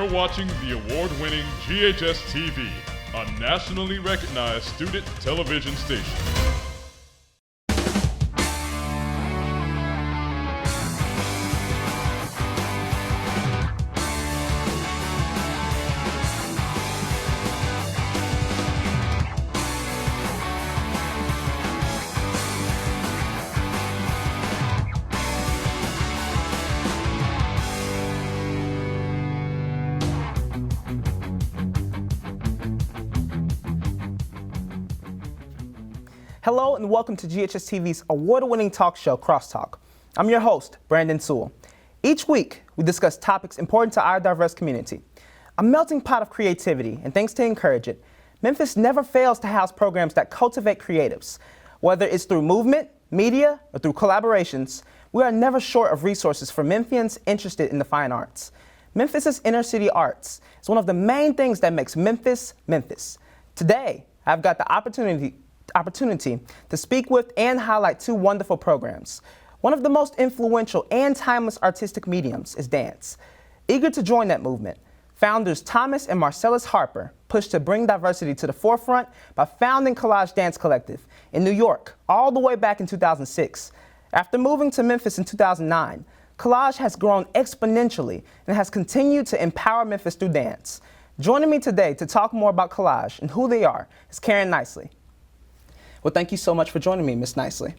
You're watching the award-winning GHS-TV, a nationally recognized student television station. Hello and welcome to GHS-TV's award-winning talk show, Crosstalk. I'm your host, Brandon Sewell. Each week, we discuss topics important to our diverse community. A melting pot of creativity, and thanks to encourage it, Memphis never fails to house programs that cultivate creatives. Whether it's through movement, media, or through collaborations, we are never short of resources for Memphians interested in the fine arts. Memphis's inner city arts is one of the main things that makes Memphis, Memphis. Today, I've got the opportunity to speak with and highlight two wonderful programs. One of the most influential and timeless artistic mediums is dance. Eager to join that movement, founders Thomas and Marcellus Harper pushed to bring diversity to the forefront by founding Collage Dance Collective in New York all the way back in 2006. After moving to Memphis in 2009, Collage has grown exponentially and has continued to empower Memphis through dance. Joining me today to talk more about Collage and who they are is Karen Nicely. Well, thank you so much for joining me, Ms. Nicely.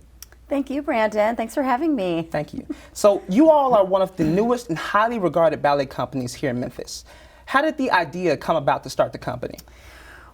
Thank you, Brandon. Thanks for having me. Thank you. So you all are one of the newest and highly regarded ballet companies here in Memphis. How did the idea come about to start the company?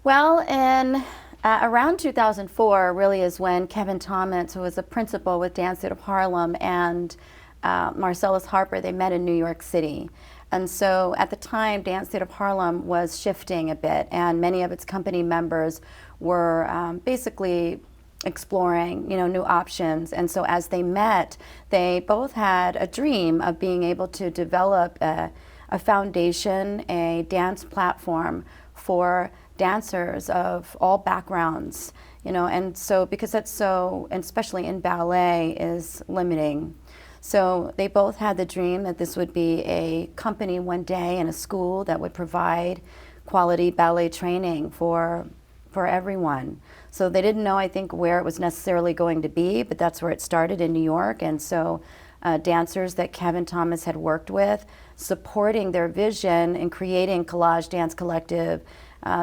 Well, in around 2004 really is when Kevin Thomas, who was a principal with Dance Theater of Harlem, and Marcellus Harper, they met in New York City. And so at the time, Dance Theater of Harlem was shifting a bit, and many of its company members were basically exploring, new options. And so as they met, they both had a dream of being able to develop a foundation, a dance platform for dancers of all backgrounds, and so because that's so, and especially in ballet, is limiting. So they both had the dream that this would be a company one day in a school that would provide quality ballet training for everyone. So they didn't know, I think, where it was necessarily going to be, but that's where it started in New York. And so dancers that Kevin Thomas had worked with, supporting their vision and creating Collage Dance Collective,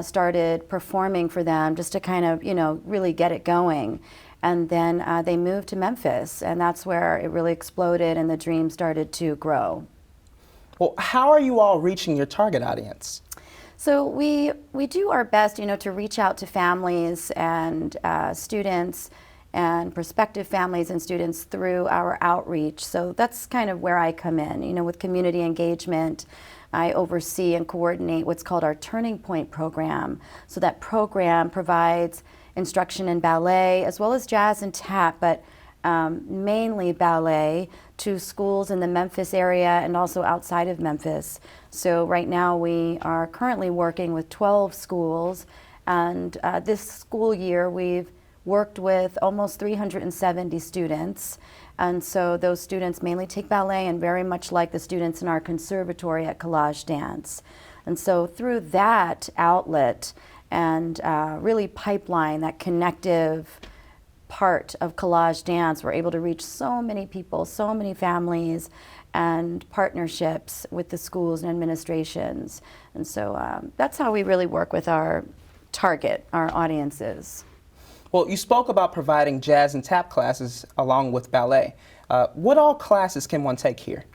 started performing for them just to kind of, really get it going. And then they moved to Memphis, and that's where it really exploded and the dream started to grow. Well, how are you all reaching your target audience? So we do our best, to reach out to families and students and prospective families and students through our outreach. So that's kind of where I come in, with community engagement. I oversee and coordinate what's called our Turning Point program. So that program provides instruction in ballet as well as jazz and tap, but mainly ballet to schools in the Memphis area and also outside of Memphis. So right now we are currently working with 12 schools, and this school year we've worked with almost 370 students. And so those students mainly take ballet and very much like the students in our conservatory at Collage Dance. And so through that outlet and really pipeline, that connective part of Collage Dance, we're able to reach so many people, so many families, and partnerships with the schools and administrations. And so that's how we really work with our target, our audiences. Well, you spoke about providing jazz and tap classes along with ballet. What all classes can one take here?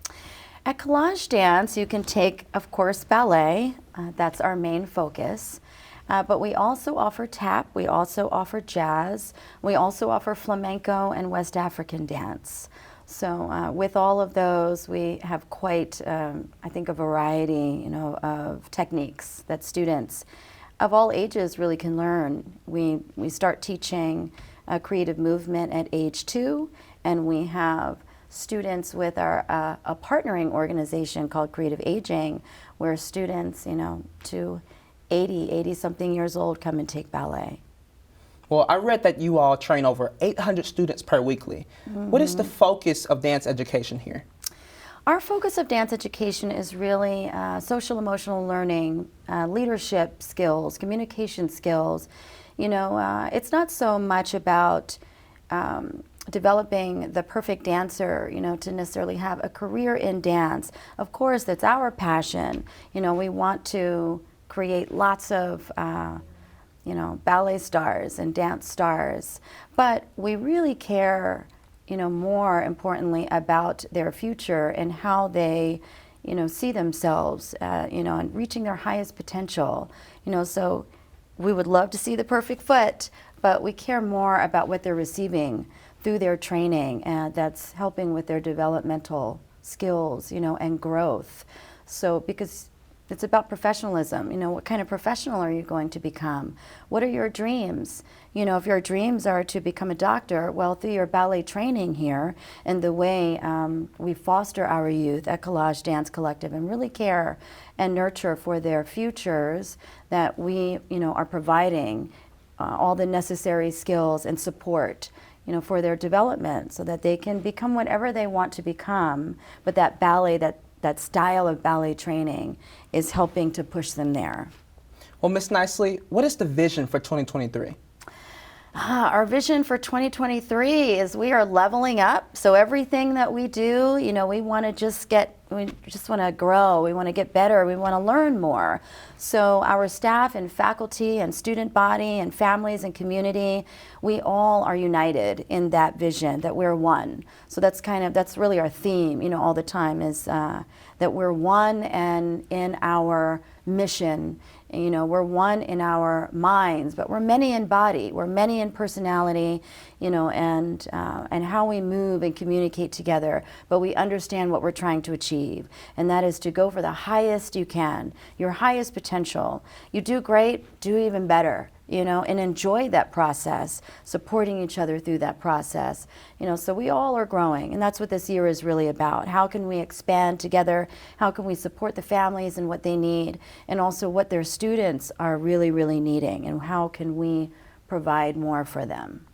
At Collage Dance, you can take, of course, ballet. That's our main focus. But we also offer tap, we also offer jazz, we also offer flamenco and West African dance. So with all of those, we have quite, I think, a variety, of techniques that students of all ages really can learn. We start teaching creative movement at age 2, and we have students with our a partnering organization called Creative Aging, where students, to 80-something years old come and take ballet. Well, I read that you all train over 800 students per weekly. Mm-hmm. What is the focus of dance education here? Our focus of dance education is really social emotional learning, leadership skills, communication skills. You know, it's not so much about developing the perfect dancer, you know, to necessarily have a career in dance. Of course, that's our passion. You know, we want to create lots of, you know, ballet stars and dance stars, but we really care, you know, more importantly about their future and how they, you know, see themselves, you know, and reaching their highest potential. You know, so we would love to see the perfect foot, but we care more about what they're receiving through their training, and that's helping with their developmental skills, you know, and growth. So because it's about professionalism, you know, what kind of professional are you going to become? What are your dreams? You know, if your dreams are to become a doctor, well, through your ballet training here and the way we foster our youth at Collage Dance Collective and really care and nurture for their futures, that we, you know, are providing all the necessary skills and support, you know, for their development so that they can become whatever they want to become, but that ballet, that style of ballet training is helping to push them there. Well, Ms. Nicely, what is the vision for 2023? Our vision for 2023 is we are leveling up. So everything that we do, you know, we want to grow, we want to get better, we want to learn more. So our staff and faculty and student body and families and community, we all are united in that vision, that we're one. So that's really our theme, you know, all the time is that we're one, and in our mission, you know, we're one in our minds, but we're many in body, we're many in personality, you know, and how we move and communicate together. But we understand what we're trying to achieve, and that is to go for the highest you can, your highest potential. You do great, do even better, you know, and enjoy that process, supporting each other through that process. You know, so we all are growing, and that's what this year is really about. How can we expand together? How can we support the families and what they need, and also what their students are really, really needing, and how can we provide more for them?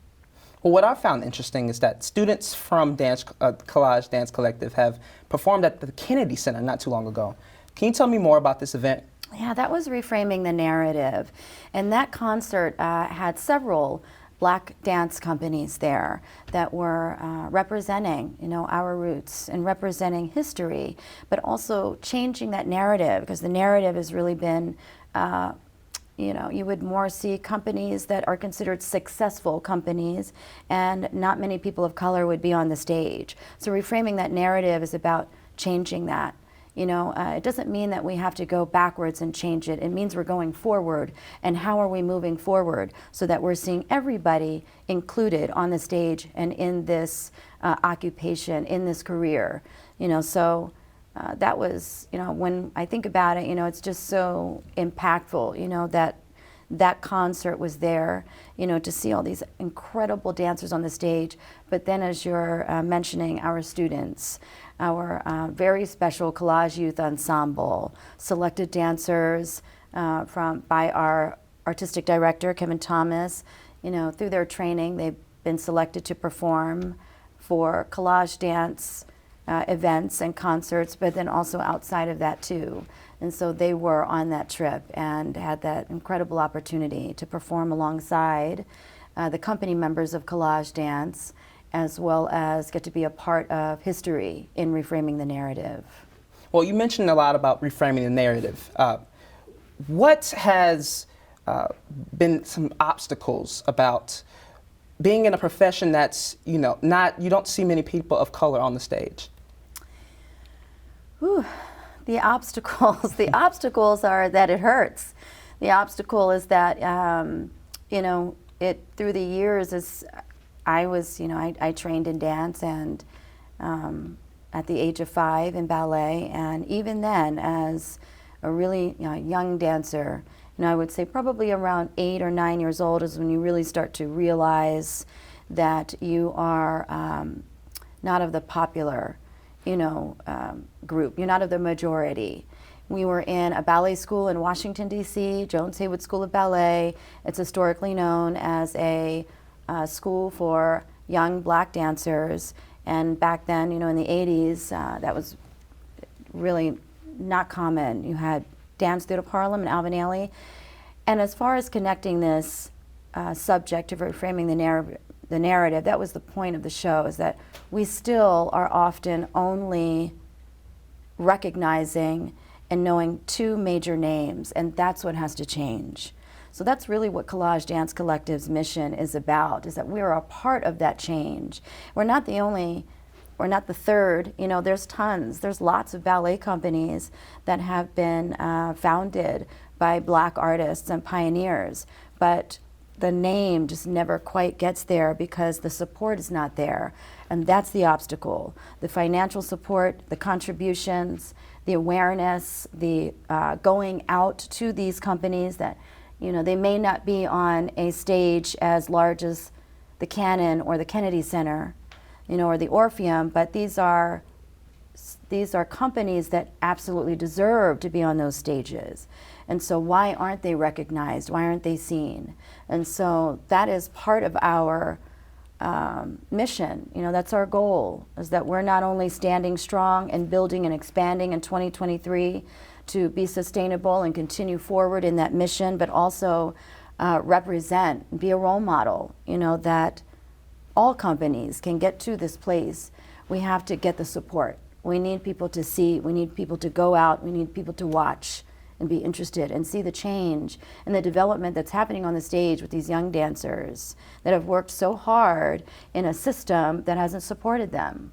Well, what I found interesting is that students from Collage Dance Collective have performed at the Kennedy Center not too long ago. Can you tell me more about this event? Yeah, that was Reframing the Narrative. And that concert had several Black dance companies there that were representing, you know, our roots and representing history, but also changing that narrative, because the narrative has really been, you know, you would more see companies that are considered successful companies, and not many people of color would be on the stage. So Reframing that Narrative is about changing that. You know, it doesn't mean that we have to go backwards and change it. It means we're going forward. And how are we moving forward so that we're seeing everybody included on the stage and in this occupation, in this career? You know, so that was, you know, when I think about it, you know, it's just so impactful, you know, that concert was there, you know, to see all these incredible dancers on the stage. But then, as you're mentioning, our students, our very special Collage Youth Ensemble, selected dancers by our artistic director, Kevin Thomas, you know, through their training, they've been selected to perform for Collage dance events and concerts, but then also outside of that too. And so they were on that trip and had that incredible opportunity to perform alongside the company members of Collage Dance, as well as get to be a part of history in Reframing the Narrative. Well, you mentioned a lot about reframing the narrative. What has been some obstacles about being in a profession that's, you know, you don't see many people of color on the stage? Whew. The obstacles are that it hurts. The obstacle is that, you know, through the years, as I was, you know, I trained in dance, and at the age of 5 in ballet, and even then as a really, you know, young dancer, you know, I would say probably around 8 or 9 years old is when you really start to realize that you are not of the popular, you know, group. You're not of the majority. We were in a ballet school in Washington, D.C., Jones Haywood School of Ballet. It's historically known as a school for young Black dancers. And back then, you know, in the 80s, that was really not common. You had Dance Theater of Harlem and Alvin Ailey. And as far as connecting this subject to reframing the narrative, that was the point of the show, is that we still are often only recognizing and knowing two major names, and that's what has to change. So that's really what Collage Dance Collective's mission is about, is that we are a part of that change. We're not the only, we're not the third, you know, there's tons, there's lots of ballet companies that have been founded by Black artists and pioneers, but the name just never quite gets there because the support is not there. And that's the obstacle. The financial support, the contributions, the awareness, the going out to these companies that, you know, they may not be on a stage as large as the Cannon or the Kennedy Center, you know, or the Orpheum, but these are companies that absolutely deserve to be on those stages. And so why aren't they recognized? Why aren't they seen? And so that is part of our mission. You know, that's our goal, is that we're not only standing strong and building and expanding in 2023 to be sustainable and continue forward in that mission, but also represent, be a role model, you know, that all companies can get to this place. We have to get the support. We need people to see, we need people to go out, we need people to watch and be interested and see the change and the development that's happening on the stage with these young dancers that have worked so hard in a system that hasn't supported them.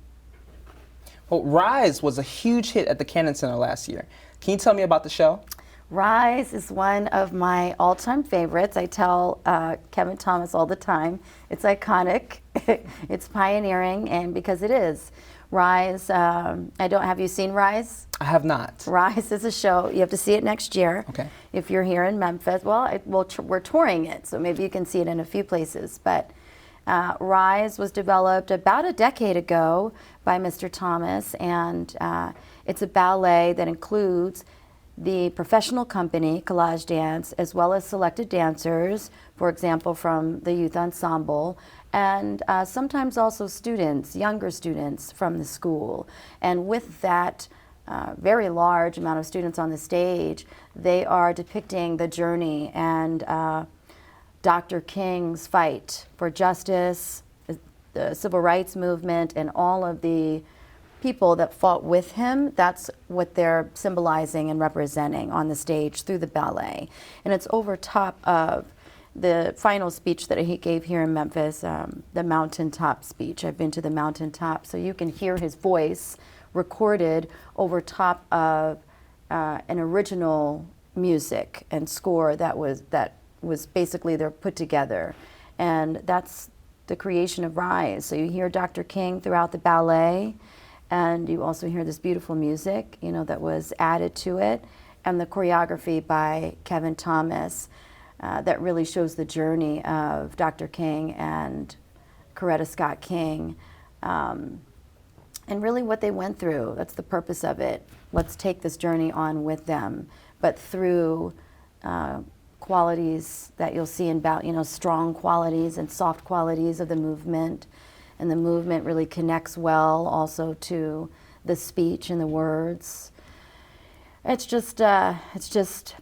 Well, Rise was a huge hit at the Cannon Center last year. Can you tell me about the show? Rise is one of my all-time favorites. I tell Kevin Thomas all the time, it's iconic, it's pioneering, and because it is. Rise, have you seen Rise? I have not. Rise is a show, you have to see it next year. Okay. If you're here in Memphis, well, we're touring it, so maybe you can see it in a few places. But Rise was developed about a decade ago by Mr. Thomas, and it's a ballet that includes the professional company, Collage Dance, as well as selected dancers, for example, from the youth ensemble, and sometimes also students, younger students from the school. And with that very large amount of students on the stage, they are depicting the journey and Dr. King's fight for justice, the civil rights movement, and all of the people that fought with him. That's what they're symbolizing and representing on the stage through the ballet. And it's over top of the final speech that he gave here in Memphis, the mountaintop speech. I've been to the mountaintop, so you can hear his voice recorded over top of an original music and score that was basically they're put together. And that's the creation of Rise. So you hear Dr. King throughout the ballet, and you also hear this beautiful music, you know, that was added to it, and the choreography by Kevin Thomas that really shows the journey of Dr. King and Coretta Scott King, and really what they went through. That's the purpose of it. Let's take this journey on with them, but through qualities that you'll see in you know, strong qualities and soft qualities of the movement. And the movement really connects well also to the speech and the words. It's just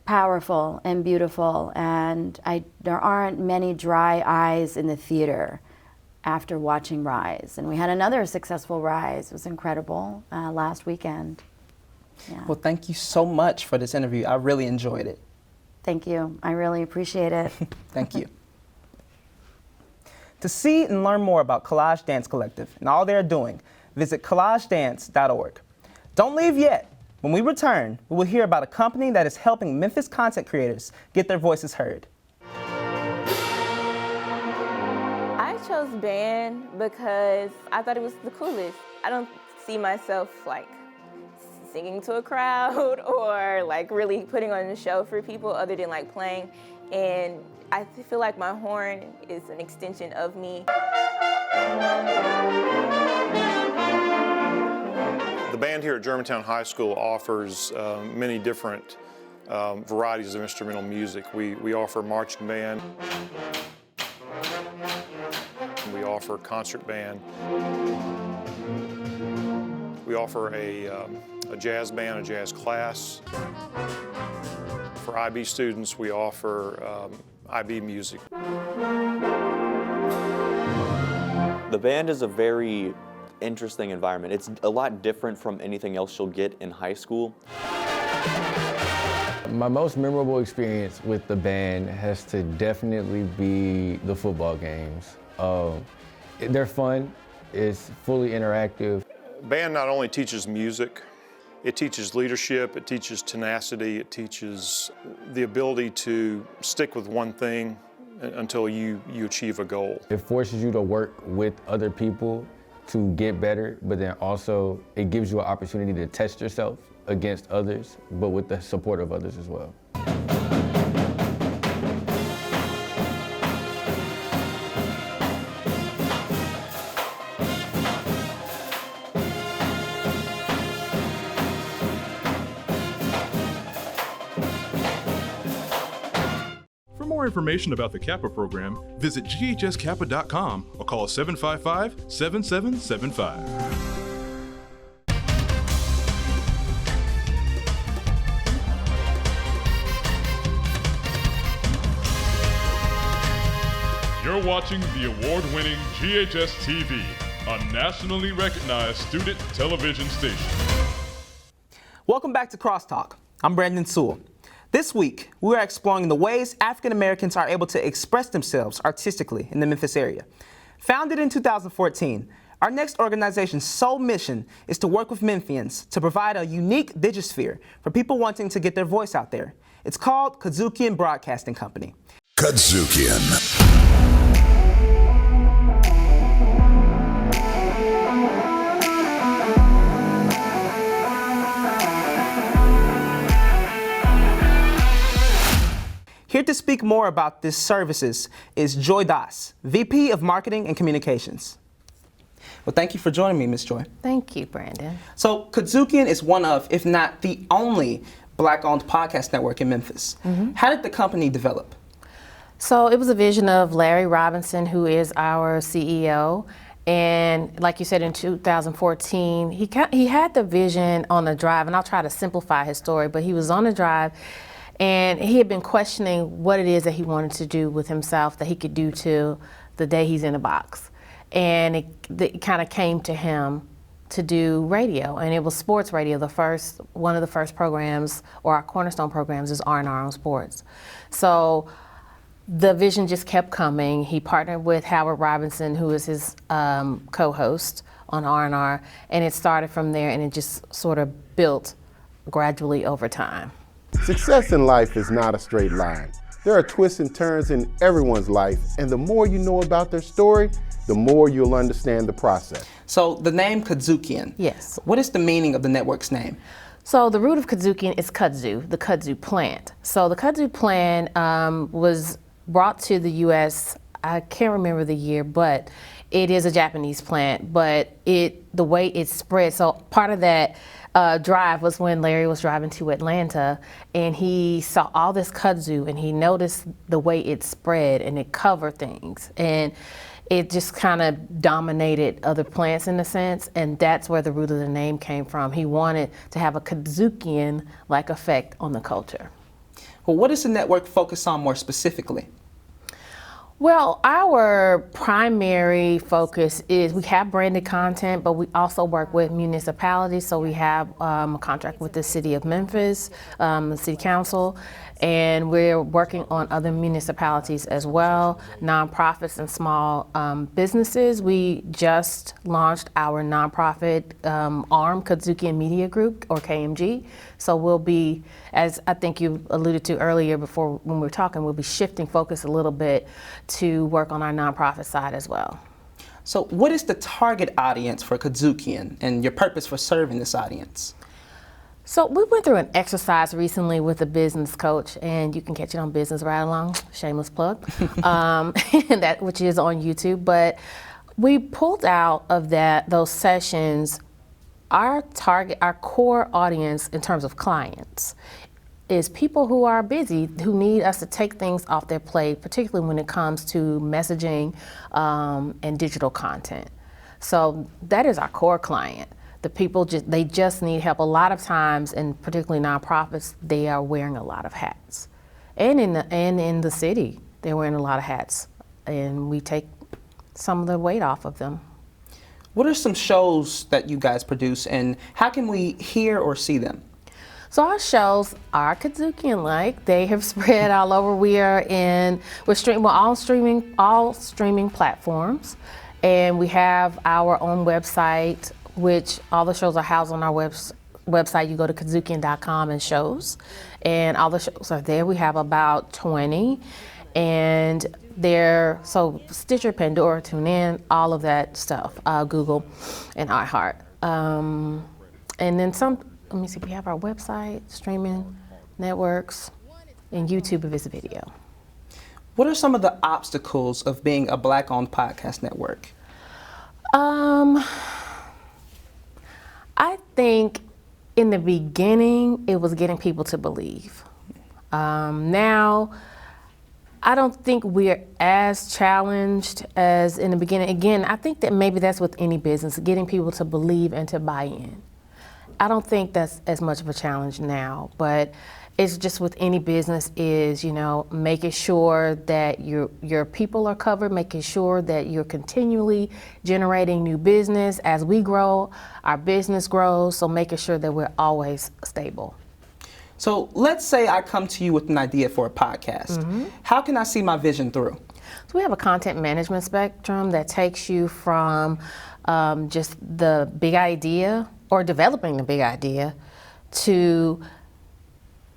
powerful and beautiful, and there aren't many dry eyes in the theater after watching Rise. And we had another successful Rise. It was incredible last weekend. Yeah. Well, thank you so much for this interview. I really enjoyed it. Thank you. I really appreciate it. Thank you. To see and learn more about Collage Dance Collective and all they're doing, visit collagedance.org. Don't leave yet. When we return, we will hear about a company that is helping Memphis content creators get their voices heard. I chose band because I thought it was the coolest. I don't see myself like singing to a crowd or like really putting on a show for people other than like playing. And I feel like my horn is an extension of me. The band here at Germantown High School offers many different varieties of instrumental music. We offer marching band, we offer concert band, we offer a a jazz band, a jazz class. For IB students, we offer IB music. The band is a very interesting environment. It's a lot different from anything else you'll get in high school. My most memorable experience with the band has to definitely be the football games. They're fun, it's fully interactive. Band not only teaches music, it teaches leadership, it teaches tenacity, it teaches the ability to stick with one thing until you achieve a goal. It forces you to work with other people to get better, but then also it gives you an opportunity to test yourself against others, but with the support of others as well. For more information about the Kappa program, visit ghskappa.com or call 755-7775. You're watching the award-winning GHS-TV, a nationally recognized student television station. Welcome back to Crosstalk. I'm Brandon Sewell. This week, we are exploring the ways African Americans are able to express themselves artistically in the Memphis area. Founded in 2014, our next organization's sole mission is to work with Memphians to provide a unique digisphere for people wanting to get their voice out there. It's called Kudzukian Broadcasting Company. Kudzukian. Here to speak more about these services is Joy Das, VP of Marketing and Communications. Well, thank you for joining me, Ms. Joy. Thank you, Brandon. So, Kudzukian is one of, if not the only, Black-owned podcast network in Memphis. How did the company develop? So it was a vision of Larry Robinson, who is our CEO. And like you said, in 2014, he had the vision on the drive, and I'll try to simplify his story, but he was on the drive, and he had been questioning what it is that he wanted to do with himself that he could do till the day he's in a box. And it kind of came to him to do radio, and it was sports radio. One of the first programs, or our cornerstone programs, is R&R on Sports. So the vision just kept coming. He partnered with Howard Robinson, who is his co-host on R&R, and it started from there, and it just sort of built gradually over time. Success in life is not a straight line. There are twists and turns in everyone's life, and the more you know about their story, the more you'll understand the process. So the name Kudzukian. Yes. What is the meaning of the network's name? So the root of Kudzukian is kudzu, the kudzu plant. So the kudzu plant was brought to the U.S., I can't remember the year, but it is a Japanese plant, but the way it spread, so part of that drive was when Larry was driving to Atlanta, and he saw all this kudzu, and he noticed the way it spread, and it covered things, and it just kind of dominated other plants in a sense, and that's where the root of the name came from. He wanted to have a Kudzukian-like effect on the culture. Well, what does the network focus on more specifically? Well, our primary focus is we have branded content, but we also work with municipalities. So we have a contract with the city of Memphis, the city council, and we're working on other municipalities as well, nonprofits and small businesses. We just launched our nonprofit arm, Kudzukian Media Group, or KMG. So we'll be, as I think you alluded to earlier before when we were talking, we'll be shifting focus a little bit to work on our nonprofit side as well. So what is the target audience for Kudzukian and your purpose for serving this audience? So we went through an exercise recently with a business coach, and you can catch it on Business Ride Along, shameless plug, which is on YouTube. But we pulled out of those sessions our core audience in terms of clients is people who are busy, who need us to take things off their plate, particularly when it comes to messaging and digital content. So that is our core client. The people they just need help. A lot of times, and particularly nonprofits, they are wearing a lot of hats, and in the city, they're wearing a lot of hats, and we take some of the weight off of them. What are some shows that you guys produce, and how can we hear or see them? So our shows are Kudzukian-like. They have spread all over. We're all streaming platforms, and we have our own website, which all the shows are housed on our website. You go to Kudzukian.com and shows, and all the shows are there. We have about 20, and so Stitcher, Pandora, TuneIn, all of that stuff, Google and iHeart. And then let me see, we have our website, streaming networks, and YouTube if it's video. What are some of the obstacles of being a Black-owned podcast network? I think in the beginning, it was getting people to believe. Now, I don't think we're as challenged as in the beginning. Again, I think that maybe that's with any business, getting people to believe and to buy in. I don't think that's as much of a challenge now, but it's just with any business is, making sure that your people are covered, making sure that you're continually generating new business. As we grow, our business grows, so making sure that we're always stable. So let's say I come to you with an idea for a podcast. Mm-hmm. How can I see my vision through? So we have a content management spectrum that takes you from just the big idea or developing the big idea to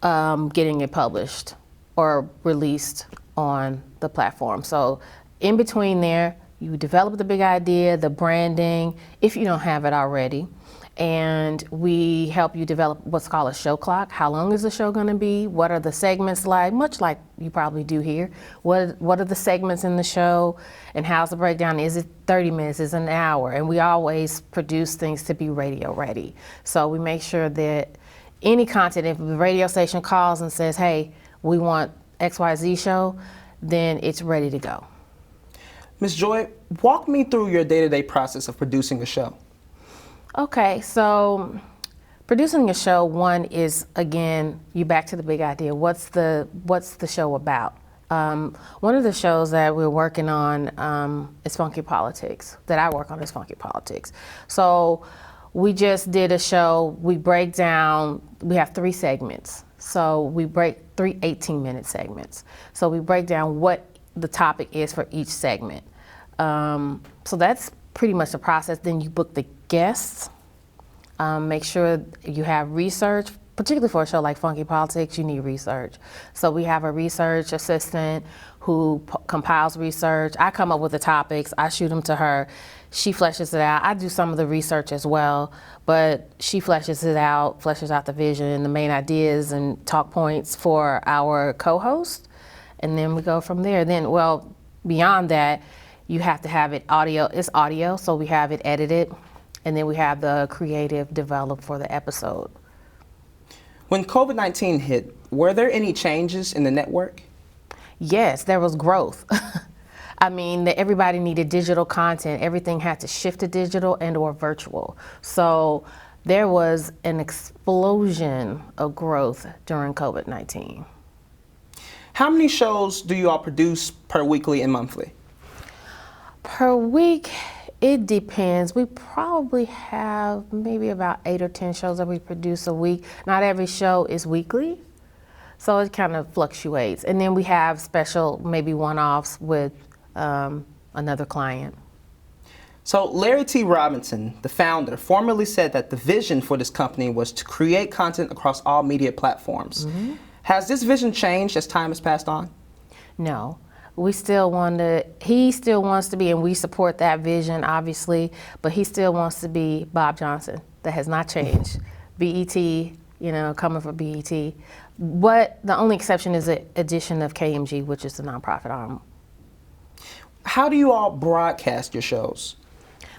getting it published or released on the platform. So in between there, you develop the big idea, the branding, if you don't have it already, and we help you develop what's called a show clock. How long is the show going to be? What are the segments like? Much like you probably do here. What are the segments in the show, and how's the breakdown? Is it 30 minutes? Is it an hour? And we always produce things to be radio ready. So we make sure that any content, if the radio station calls and says, hey, we want XYZ show, then it's ready to go. Ms. Joy, walk me through your day-to-day process of producing a show. Okay, so producing a show, one is, again, you back to the big idea. What's the show about? One of the shows that we're working on is Funky Politics, that I work on is Funky Politics. So we just did a show, we break down, we have 3 segments. So we break 3 18-minute segments. So we break down what the topic is for each segment. So that's pretty much the process. Then you book the guests, make sure you have research, particularly for a show like Funky Politics, you need research. So we have a research assistant who compiles research. I come up with the topics, I shoot them to her, she fleshes it out. I do some of the research as well, but she fleshes it out, fleshes out the vision, the main ideas and talk points for our co-host, and then we go from there. Then, well, beyond that, you have to have it audio. It's audio, so we have it edited, and then we have the creative developed for the episode. When COVID-19 hit, were there any changes in the network? Yes, there was growth. I mean, everybody needed digital content. Everything had to shift to digital and or virtual. So there was an explosion of growth during COVID-19. How many shows do you all produce per weekly and monthly? Per week, it depends. We probably have maybe about 8 or 10 shows that we produce a week. Not every show is weekly, so it kind of fluctuates. And then we have special, maybe one-offs with another client. So Larry T. Robinson, the founder, formerly said that the vision for this company was to create content across all media platforms. Mm-hmm. Has this vision changed as time has passed on? No. He still wants to be, and we support that vision, obviously, but he still wants to be Bob Johnson. That has not changed. BET, coming from BET. But the only exception is the addition of KMG, which is the nonprofit arm. How do you all broadcast your shows?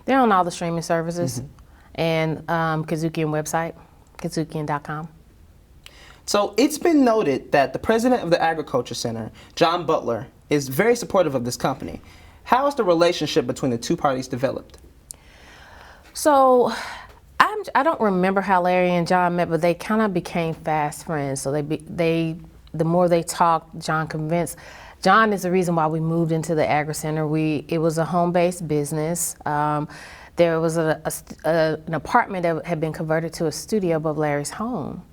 They're on all the streaming services, mm-hmm. and Kudzukian website, Kudzukian.com. So it's been noted that the president of the Agriculture Center, John Butler, is very supportive of this company. How has the relationship between the two parties developed? So I'm I don't remember how Larry and John met, but they kind of became fast friends. So the more they talked, John convinced. John is the reason why we moved into the Agri Center. It was a home-based business. There was an apartment that had been converted to a studio above Larry's home.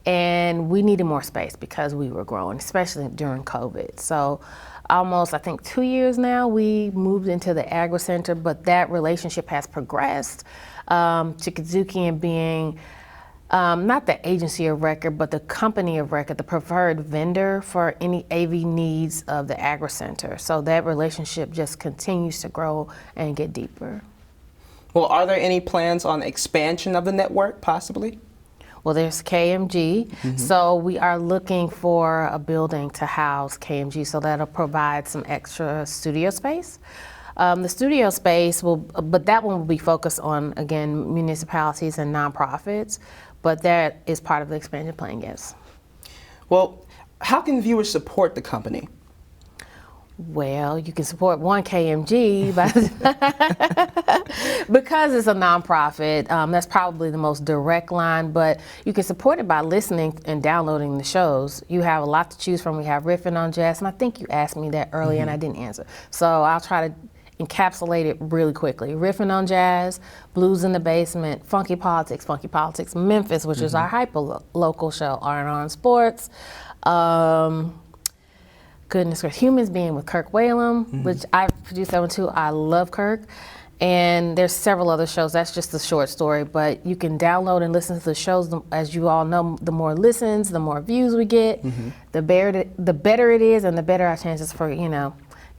And we needed more space because we were growing, especially during COVID. So almost, I think, 2 years now, we moved into the Agri Center, but that relationship has progressed to Kudzukian being not the agency of record, but the company of record, the preferred vendor for any AV needs of the Agri Center. So that relationship just continues to grow and get deeper. Well, are there any plans on expansion of the network, possibly? Well, there's KMG, so we are looking for a building to house KMG, so that'll provide some extra studio space. The studio space but that one will be focused on, again, municipalities and nonprofits, but that is part of the expansion plan, yes. Well, how can viewers support the company? Well, you can support one KMG because it's a nonprofit. That's probably the most direct line, but you can support it by listening and downloading the shows. You have a lot to choose from. We have Riffing on Jazz, and I think you asked me that earlier and I didn't answer. So I'll try to encapsulate it really quickly. Riffing on Jazz, Blues in the Basement, Funky Politics, Memphis, which is our hyper-local show, R&R and Sports. Goodness gracious, Humans Being with Kirk Whalum, which I produced that one too. I love Kirk. And there's several other shows. That's just a short story, but you can download and listen to the shows. As you all know, the more listens, the more views we get, the better it is, and the better our chances for,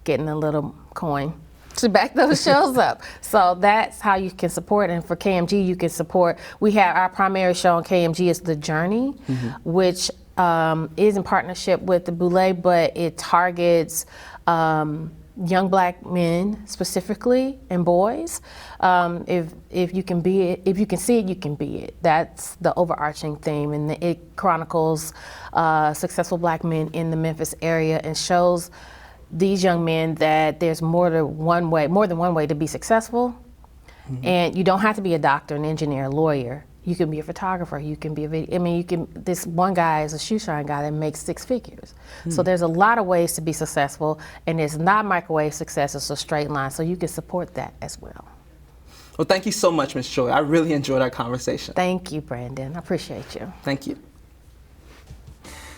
getting a little coin to back those shows up. So that's how you can support. And for KMG, you can support. We have our primary show on KMG is The Journey, which is in partnership with the Boulay, but it targets young black men specifically and boys. If you can be it, if you can see it, you can be it. That's the overarching theme, and it chronicles successful black men in the Memphis area and shows these young men that there's more than one way to be successful, and you don't have to be a doctor, an engineer, a lawyer. You can be a photographer, you can be a video, this one guy is a shoe shine guy that makes 6 figures. So there's a lot of ways to be successful, and it's not microwave success, it's a straight line, so you can support that as well. Well, thank you so much, Ms. Joy. I really enjoyed our conversation. Thank you, Brandon. I appreciate you. Thank you.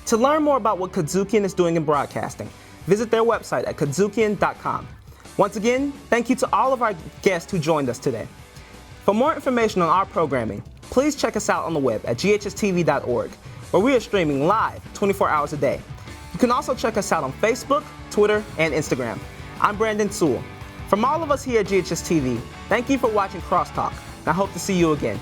To learn more about what Kudzukian is doing in broadcasting, visit their website at kudzukian.com. Once again, thank you to all of our guests who joined us today. For more information on our programming, please check us out on the web at GHS-TV.org, where we are streaming live 24 hours a day. You can also check us out on Facebook, Twitter, and Instagram. I'm Brandon Sewell. From all of us here at GHS-TV, thank you for watching Crosstalk, and I hope to see you again.